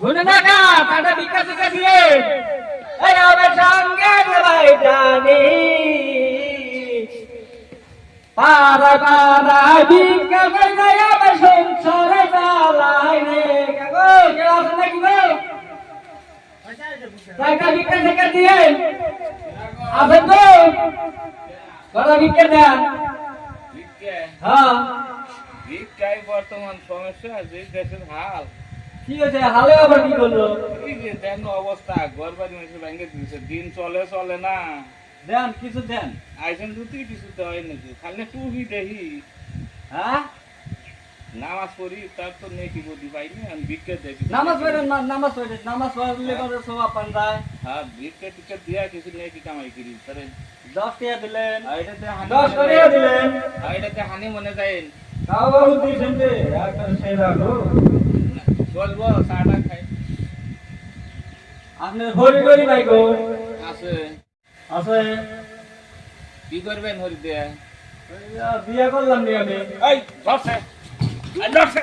শুনে না না কাটা ভিক্ষা টিকা দিয়ে এই আমার সঙ্গে ভাই জানি পাড়ায় পাড়ায় ভিক্ষা চাই আমার সংসারে চালাই রে কাগো কেউ আছে নাকি গো কাটা ভিক্ষা টিকা দিয়ে আছেন তো কাটা ভিক্ষা দেন হ্যাঁ ভিক্ষাই বর্তমান সমস্যা যে দেশের হাল কি হয়েছে হালে আবার কি করলো এই যে দেন অবস্থা ঘর বাড়ি মানুষ ভেঙে দিয়েছে দিন চলে চলে না দেন কিছু দেন আইসেন দুটি কিছু দেওয়াই নাকি খালি টুপি দেখি হ্যাঁ নামাজ পড়ি তার তো নেকি বদি পাইনি আমি ভিক্ষা দেখি নামাজ পড়েন নামাজ পড়লে করে সব পান যায় হ্যাঁ ভিক্ষা টিকা দিয়া কিছু নেকি কামাই করি তারে 10 টাকা দিলেন আইটাতে হানি 10 টাকা দিলেন আইটাতে হানি মনে যায় খাওয়া বাবু দিয়েছেন যে একটা সেরা গো চলবো চাটা খাই আপনি হরি গরি ভাই গো আছে আছে কি করবেন হরি দিয়া বিয়ে করলাম নি আমি এই ধরছে এই ধরছে